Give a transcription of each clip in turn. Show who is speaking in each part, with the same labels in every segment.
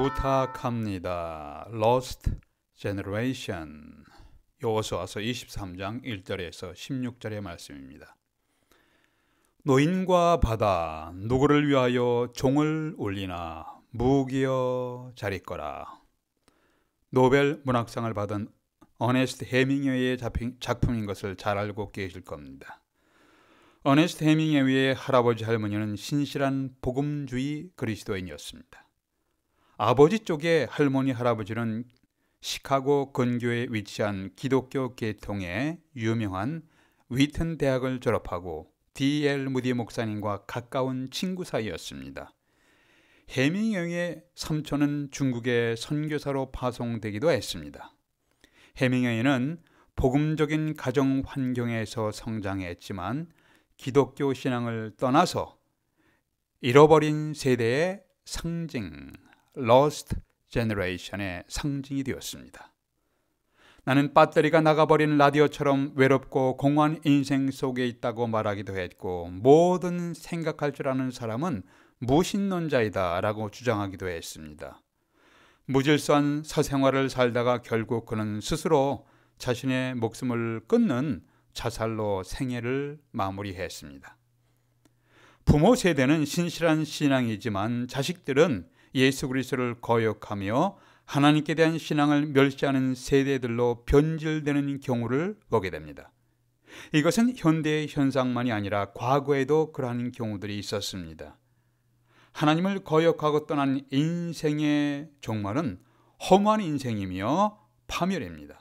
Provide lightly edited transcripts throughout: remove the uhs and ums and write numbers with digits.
Speaker 1: 부탁합니다. Lost Generation. 여호수아서 23장 1절에서 16절의 말씀입니다. 노인과 바다 누구를 위하여 종을 울리나 무기여 자리거라. 노벨 문학상을 받은 어네스트 해밍웨이의 작품인 것을 잘 알고 계실 겁니다. 어네스트 해밍웨이의 할아버지 할머니는 신실한 복음주의 그리스도인이었습니다. 아버지 쪽의 할머니 할아버지는 시카고 근교에 위치한 기독교 계통의 유명한 위튼 대학을 졸업하고 D.L. 무디 목사님과 가까운 친구 사이였습니다. 해밍웨이의 삼촌은 중국에 선교사로 파송되기도 했습니다. 해밍웨이는 복음적인 가정 환경에서 성장했지만 기독교 신앙을 떠나서 잃어버린 세대의 상징, Lost Generation의 상징이 되었습니다. 나는 배터리가 나가버린 라디오처럼 외롭고 공허한 인생 속에 있다고 말하기도 했고, 뭐든 생각할 줄 아는 사람은 무신론자이다 라고 주장하기도 했습니다. 무질서한 사생활을 살다가 결국 그는 스스로 자신의 목숨을 끊는 자살로 생애를 마무리했습니다. 부모 세대는 신실한 신앙이지만 자식들은 예수 그리스도를 거역하며 하나님께 대한 신앙을 멸시하는 세대들로 변질되는 경우를 보게 됩니다. 이것은 현대의 현상만이 아니라 과거에도 그러한 경우들이 있었습니다. 하나님을 거역하고 떠난 인생의 종말은 허무한 인생이며 파멸입니다.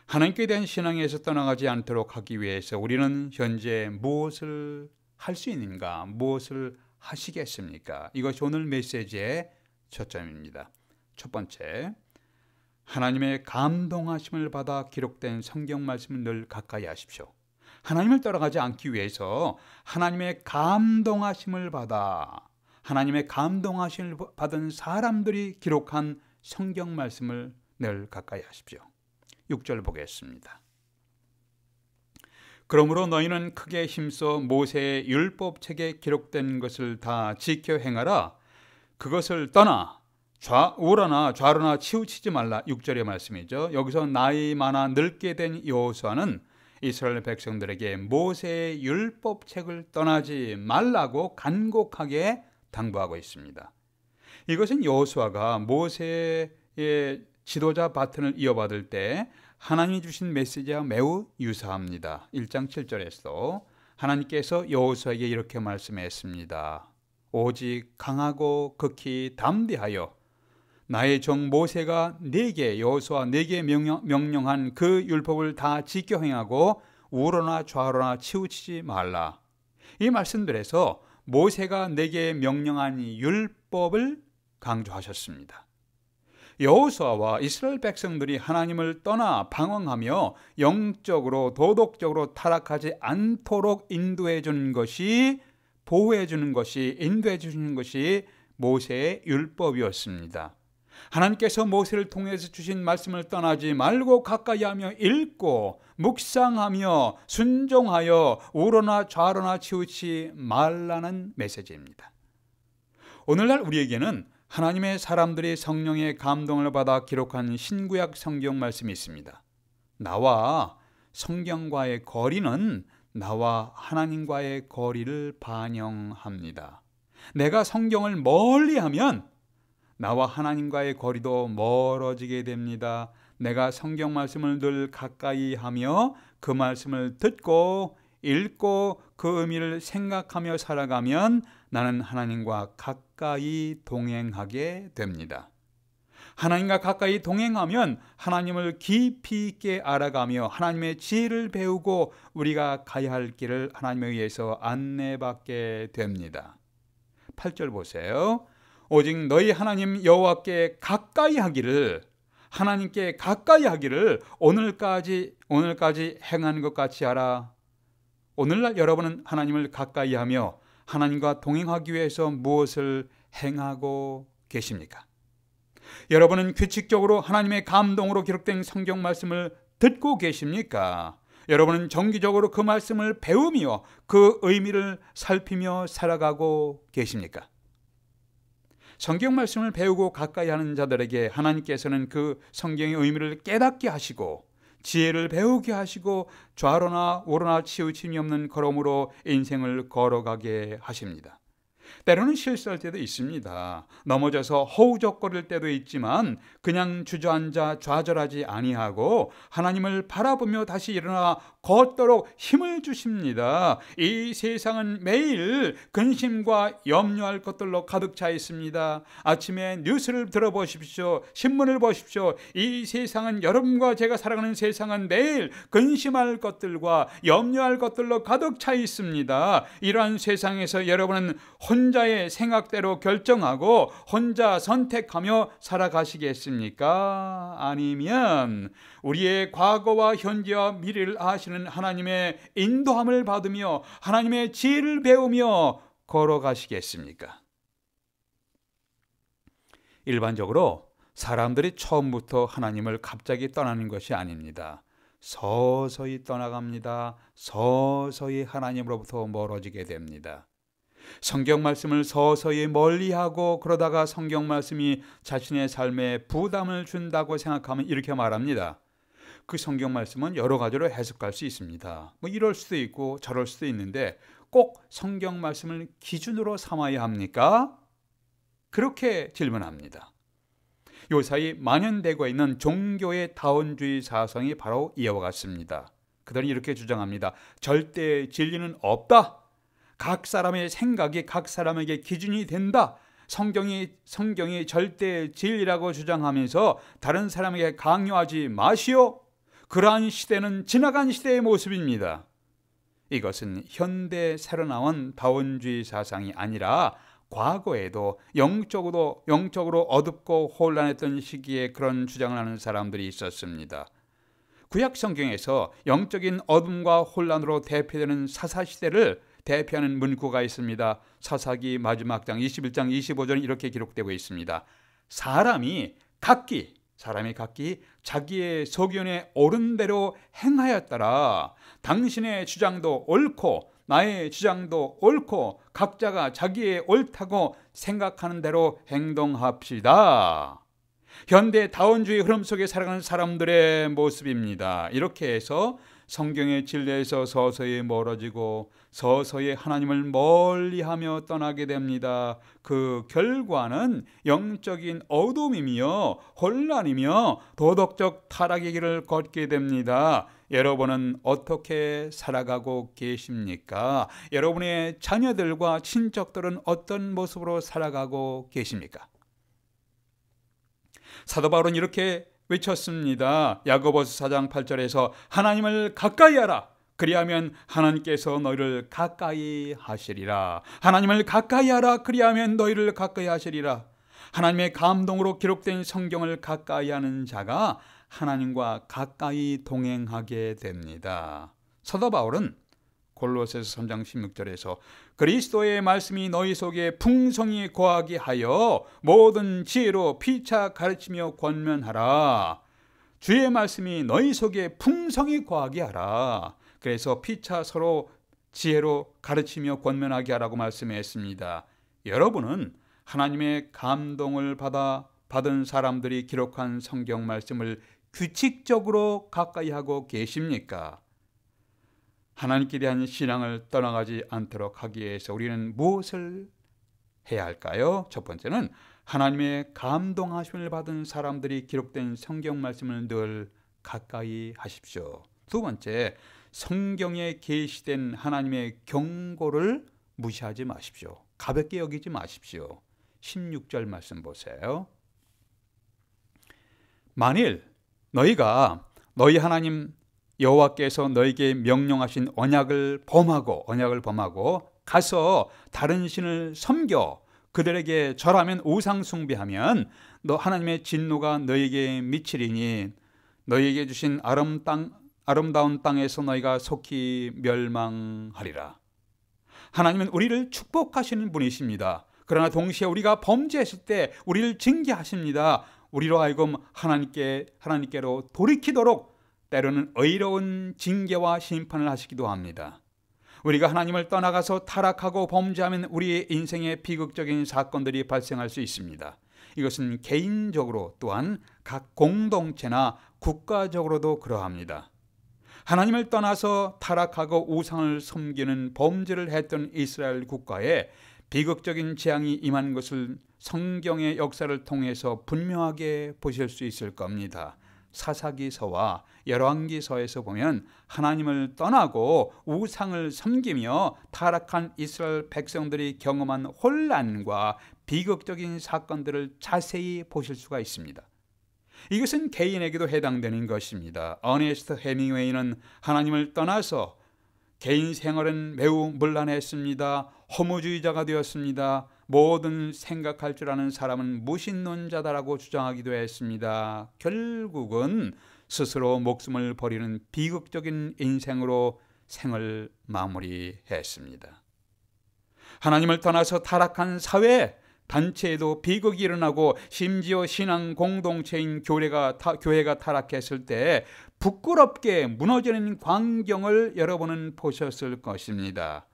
Speaker 1: 하나님께 대한 신앙에서 떠나가지 않도록 하기 위해서 우리는 현재 무엇을 할 수 있는가, 무엇을 하시겠습니까? 이것이 오늘 메시지의 초점입니다. 첫 번째, 하나님의 감동하심을 받아 기록된 성경 말씀을 늘 가까이 하십시오. 하나님을 따라가지 않기 위해서 하나님의 감동하심을 받아, 하나님의 감동하심을 받은 사람들이 기록한 성경 말씀을 늘 가까이 하십시오. 6절 보겠습니다. 그러므로 너희는 크게 힘써 모세의 율법책에 기록된 것을 다 지켜 행하라. 그것을 떠나 우러나 좌로나 치우치지 말라. 6절의 말씀이죠. 여기서 나이 많아 늙게 된 여호수아는 이스라엘 백성들에게 모세의 율법책을 떠나지 말라고 간곡하게 당부하고 있습니다. 이것은 여호수아가 모세의 지도자 바튼을 이어받을 때 하나님이 주신 메시지와 매우 유사합니다. 1장 7절에서 하나님께서 여호수아에게 이렇게 말씀했습니다. 오직 강하고 극히 담대하여 나의 종 모세가 네게 여호수아 네게 명령한 그 율법을 다 지켜 행하고 우로나 좌로나 치우치지 말라. 이 말씀들에서 모세가 네게 명령한 율법을 강조하셨습니다. 여호수아와 이스라엘 백성들이 하나님을 떠나 방황하며 영적으로 도덕적으로 타락하지 않도록 인도해 주는 것이, 보호해 주는 것이, 인도해 주시는 것이 모세의 율법이었습니다. 하나님께서 모세를 통해서 주신 말씀을 떠나지 말고 가까이 하며 읽고 묵상하며 순종하여 우로나 좌로나 치우치지 말라는 메시지입니다. 오늘날 우리에게는 하나님의 사람들이 성령의 감동을 받아 기록한 신구약 성경 말씀이 있습니다. 나와 성경과의 거리는 나와 하나님과의 거리를 반영합니다. 내가 성경을 멀리하면 나와 하나님과의 거리도 멀어지게 됩니다. 내가 성경 말씀을 늘 가까이 하며 그 말씀을 듣고 읽고 그 의미를 생각하며 살아가면 나는 하나님과 가까이 동행하게 됩니다. 하나님과 가까이 동행하면 하나님을 깊이 있게 알아가며 하나님의 지혜를 배우고 우리가 가야 할 길을 하나님에 의해서 안내받게 됩니다. 8절 보세요. 오직 너희 하나님 여호와께 가까이 하기를, 하나님께 가까이 하기를 오늘까지 행한 것 같이 하라. 오늘날 여러분은 하나님을 가까이 하며 하나님과 동행하기 위해서 무엇을 행하고 계십니까? 여러분은 규칙적으로 하나님의 감동으로 기록된 성경 말씀을 듣고 계십니까? 여러분은 정기적으로 그 말씀을 배우며 그 의미를 살피며 살아가고 계십니까? 성경 말씀을 배우고 가까이 하는 자들에게 하나님께서는 그 성경의 의미를 깨닫게 하시고 지혜를 배우게 하시고 좌로나 우로나 치우침이 없는 걸음으로 인생을 걸어가게 하십니다. 때로는 실수할 때도 있습니다. 넘어져서 허우적거릴 때도 있지만 그냥 주저앉아 좌절하지 아니하고 하나님을 바라보며 다시 일어나 걷도록 힘을 주십니다. 이 세상은 매일 근심과 염려할 것들로 가득 차 있습니다. 아침에 뉴스를 들어보십시오. 신문을 보십시오. 이 세상은, 여러분과 제가 살아가는 세상은 매일 근심할 것들과 염려할 것들로 가득 차 있습니다. 이러한 세상에서 여러분은 혼자의 생각대로 결정하고 혼자 선택하며 살아가시겠습니까? 아니면 우리의 과거와 현재와 미래를 아시는 하나님의 인도함을 받으며 하나님의 지혜를 배우며 걸어가시겠습니까? 일반적으로 사람들이 처음부터 하나님을 갑자기 떠나는 것이 아닙니다. 서서히 떠나갑니다. 서서히 하나님으로부터 멀어지게 됩니다. 성경 말씀을 서서히 멀리하고 그러다가 성경 말씀이 자신의 삶에 부담을 준다고 생각하면 이렇게 말합니다. 그 성경 말씀은 여러 가지로 해석할 수 있습니다. 이럴 수도 있고 저럴 수도 있는데 꼭 성경 말씀을 기준으로 삼아야 합니까? 그렇게 질문합니다. 요사이 만연되고 있는 종교의 다원주의 사상이 바로 이와 같습니다. 그들은 이렇게 주장합니다. 절대 진리는 없다. 각 사람의 생각이 각 사람에게 기준이 된다. 성경이 절대 진리라고 주장하면서 다른 사람에게 강요하지 마시오. 그러한 시대는 지나간 시대의 모습입니다. 이것은 현대 새로 나온 다원주의 사상이 아니라 과거에도 영적으로 어둡고 혼란했던 시기에 그런 주장을 하는 사람들이 있었습니다. 구약 성경에서 영적인 어둠과 혼란으로 대표되는 사사시대를 대표하는 문구가 있습니다. 사사기 마지막 장 21장 25절은 이렇게 기록되고 있습니다. 사람이 각기 자기의 소견에 옳은 대로 행하였더라. 당신의 주장도 옳고 나의 주장도 옳고 각자가 자기의 옳다고 생각하는 대로 행동합시다. 현대 다원주의 흐름 속에 살아가는 사람들의 모습입니다. 이렇게 해서 성경의 진리에서 서서히 멀어지고 서서히 하나님을 멀리하며 떠나게 됩니다. 그 결과는 영적인 어둠이며 혼란이며 도덕적 타락의 길을 걷게 됩니다. 여러분은 어떻게 살아가고 계십니까? 여러분의 자녀들과 친척들은 어떤 모습으로 살아가고 계십니까? 사도 바울은 이렇게 외쳤습니다. 야고보서 4장 8절에서 하나님을 가까이 하라. 그리하면 하나님께서 너희를 가까이 하시리라. 하나님을 가까이 하라. 그리하면 너희를 가까이 하시리라. 하나님의 감동으로 기록된 성경을 가까이 하는 자가 하나님과 가까이 동행하게 됩니다. 사도 바울은 골로새서 3장 16절에서 그리스도의 말씀이 너희 속에 풍성히 거하게 하여 모든 지혜로 피차 가르치며 권면하라. 주의 말씀이 너희 속에 풍성히 거하게 하라. 그래서 피차 서로 지혜로 가르치며 권면하게 하라고 말씀했습니다. 여러분은 하나님의 감동을 받은 사람들이 기록한 성경 말씀을 규칙적으로 가까이 하고 계십니까? 하나님께 대한 신앙을 떠나가지 않도록 하기 위해서 우리는 무엇을 해야 할까요? 첫 번째는 하나님의 감동하심을 받은 사람들이 기록된 성경 말씀을 늘 가까이 하십시오. 두 번째, 성경에 계시된 하나님의 경고를 무시하지 마십시오. 가볍게 여기지 마십시오. 16절 말씀 보세요. 만일 너희가 너희 하나님 여호와께서 너에게 명령하신 언약을 범하고 가서 다른 신을 섬겨 그들에게 절하면 우상 숭배하면 너 하나님의 진노가 너에게 미치리니 너에게 주신 아름다운 땅에서 너희가 속히 멸망하리라. 하나님은 우리를 축복하시는 분이십니다. 그러나 동시에 우리가 범죄했을 때 우리를 징계하십니다. 우리로 하여금 하나님께로 돌이키도록 때로는 의로운 징계와 심판을 하시기도 합니다. 우리가 하나님을 떠나가서 타락하고 범죄하면 우리의 인생에 비극적인 사건들이 발생할 수 있습니다. 이것은 개인적으로 또한 각 공동체나 국가적으로도 그러합니다. 하나님을 떠나서 타락하고 우상을 섬기는 범죄를 했던 이스라엘 국가에 비극적인 재앙이 임한 것을 성경의 역사를 통해서 분명하게 보실 수 있을 겁니다. 사사기서와 열왕기서에서 보면 하나님을 떠나고 우상을 섬기며 타락한 이스라엘 백성들이 경험한 혼란과 비극적인 사건들을 자세히 보실 수가 있습니다. 이것은 개인에게도 해당되는 것입니다. 어네스트 헤밍웨이는 하나님을 떠나서 개인 생활은 매우 문란했습니다. 허무주의자가 되었습니다. 모든 생각할 줄 아는 사람은 무신론자다라고 주장하기도 했습니다. 결국은 스스로 목숨을 버리는 비극적인 인생으로 생을 마무리했습니다. 하나님을 떠나서 타락한 사회, 단체에도 비극이 일어나고 심지어 신앙 공동체인 교회가 타락했을 때 부끄럽게 무너지는 광경을 여러분은 보셨을 것입니다.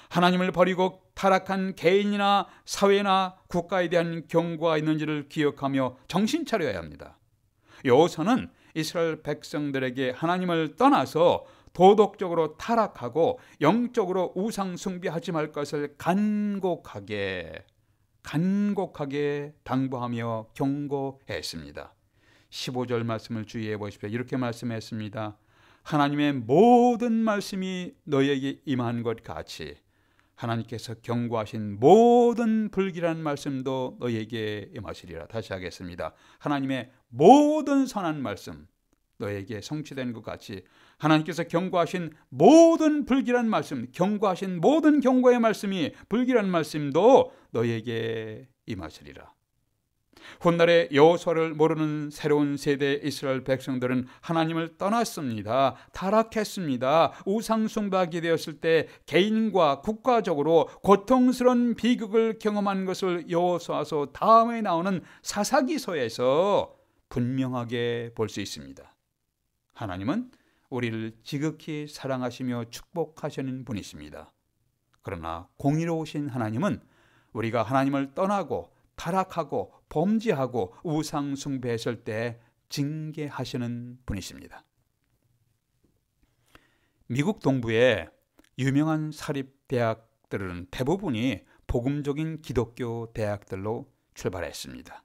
Speaker 1: 하나님을 버리고 타락한 개인이나 사회나 국가에 대한 경고가 있는지를 기억하며 정신 차려야 합니다. 여호수아는 이스라엘 백성들에게 하나님을 떠나서 도덕적으로 타락하고 영적으로 우상 숭배하지 말 것을 간곡하게 당부하며 경고했습니다. 15절 말씀을 주의해 보십시오. 이렇게 말씀했습니다. 하나님의 모든 말씀이 너에게 임한 것 같이 하나님께서 경고하신 모든 불길한 말씀도 너에게 임하시리라. 다시 하겠습니다. 하나님의 모든 선한 말씀 너에게 성취된 것 같이 하나님께서 경고하신 모든 불길한 말씀, 경고하신 모든 경고의 말씀이 불길한 말씀도 너에게 임하시리라. 훗날에 여호수아를 모르는 새로운 세대의 이스라엘 백성들은 하나님을 떠났습니다. 타락했습니다. 우상 숭배하게 되었을 때 개인과 국가적으로 고통스러운 비극을 경험한 것을 여호수아서 다음에 나오는 사사기서에서 분명하게 볼 수 있습니다. 하나님은 우리를 지극히 사랑하시며 축복하시는 분이십니다. 그러나 공의로우신 하나님은 우리가 하나님을 떠나고 타락하고 범죄하고 우상 숭배했을 때 징계하시는 분이십니다. 미국 동부의 유명한 사립대학들은 대부분이 복음적인 기독교 대학들로 출발했습니다.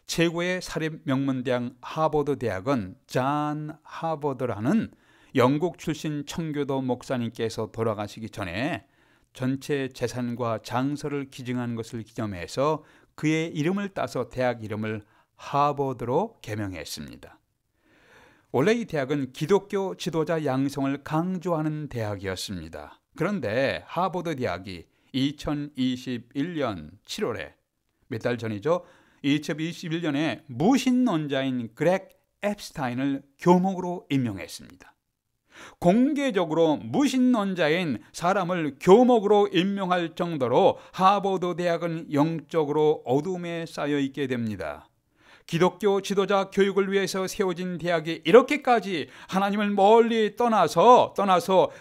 Speaker 1: 최고의 사립 명문대학 하버드 대학은 잔 하버드라는 영국 출신 청교도 목사님께서 돌아가시기 전에 전체 재산과 장서를 기증한 것을 기념해서 그의 이름을 따서 대학 이름을 하버드로 개명했습니다. 원래 이 대학은 기독교 지도자 양성을 강조하는 대학이었습니다. 그런데 하버드 대학이 2021년 7월에 몇 달 전이죠. 2021년에 무신론자인 그렉 앱스타인을 교목으로 임명했습니다. 공개적으로 무신론자인 사람을 교목으로 임명할 정도로 하버드 대학은 영적으로 어둠에 쌓여 있게 됩니다. 기독교 지도자 교육을 위해서 세워진 대학이 이렇게까지 하나님을 멀리 떠나서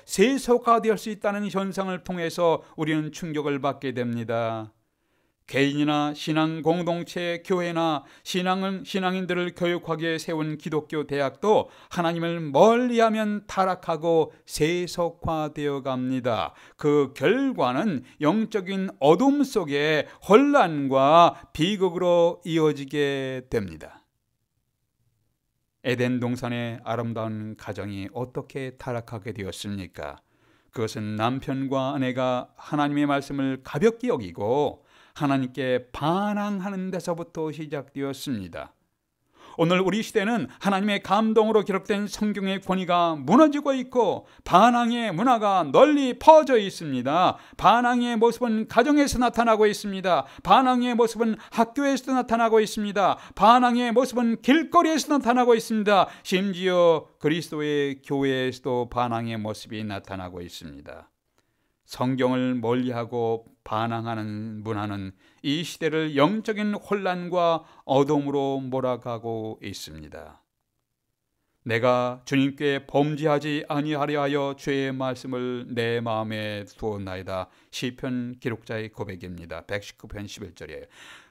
Speaker 1: 세속화될 수 있다는 현상을 통해서 우리는 충격을 받게 됩니다. 개인이나 신앙 공동체, 교회나 신앙인들을 교육하기에 세운 기독교 대학도 하나님을 멀리하면 타락하고 세속화되어 갑니다. 그 결과는 영적인 어둠 속에 혼란과 비극으로 이어지게 됩니다. 에덴 동산의 아름다운 가정이 어떻게 타락하게 되었습니까? 그것은 남편과 아내가 하나님의 말씀을 가볍게 여기고 하나님께 반항하는 데서부터 시작되었습니다. 오늘 우리 시대는 하나님의 감동으로 기록된 성경의 권위가 무너지고 있고 반항의 문화가 널리 퍼져 있습니다. 반항의 모습은 가정에서 나타나고 있습니다. 반항의 모습은 학교에서도 나타나고 있습니다. 반항의 모습은 길거리에서 나타나고 있습니다. 심지어 그리스도의 교회에서도 반항의 모습이 나타나고 있습니다. 성경을 멀리하고 반항하는 문화는 이 시대를 영적인 혼란과 어둠으로 몰아가고 있습니다. 내가 주님께 범죄하지 아니하려 하여 주의 말씀을 내 마음에 두었나이다. 시편 기록자의 고백입니다. 119편 11절이에요.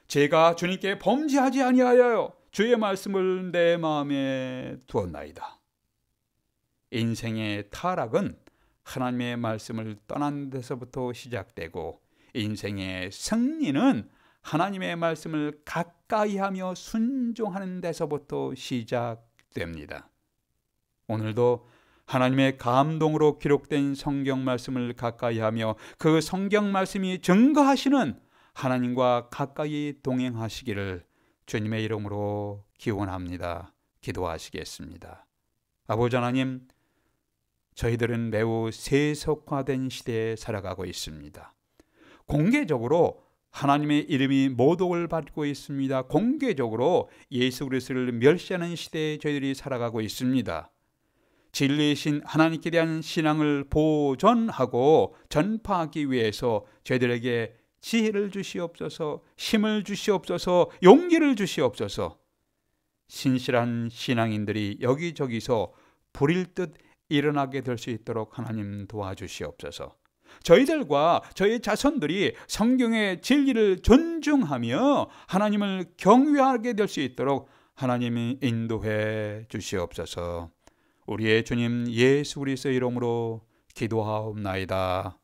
Speaker 1: 제가 주님께 범죄하지 아니하여 주의 말씀을 내 마음에 두었나이다. 인생의 타락은 하나님의 말씀을 떠난 데서부터 시작되고, 인생의 승리는 하나님의 말씀을 가까이하며 순종하는 데서부터 시작됩니다. 오늘도 하나님의 감동으로 기록된 성경 말씀을 가까이하며 그 성경 말씀이 증거하시는 하나님과 가까이 동행하시기를 주님의 이름으로 기원합니다. 기도하시겠습니다. 아버지 하나님, 저희들은 매우 세속화된 시대에 살아가고 있습니다. 공개적으로 하나님의 이름이 모독을 받고 있습니다. 공개적으로 예수 그리스도를 멸시하는 시대에 저희들이 살아가고 있습니다. 진리이신 하나님께 대한 신앙을 보존하고 전파하기 위해서 저희들에게 지혜를 주시옵소서, 힘을 주시옵소서, 용기를 주시옵소서. 신실한 신앙인들이 여기저기서 불일 듯 일어나게 될 수 있도록 하나님 도와주시옵소서. 저희들과 저희 자손들이 성경의 진리를 존중하며 하나님을 경외하게 될 수 있도록 하나님이 인도해 주시옵소서. 우리의 주님 예수 그리스도의 이름으로 기도하옵나이다.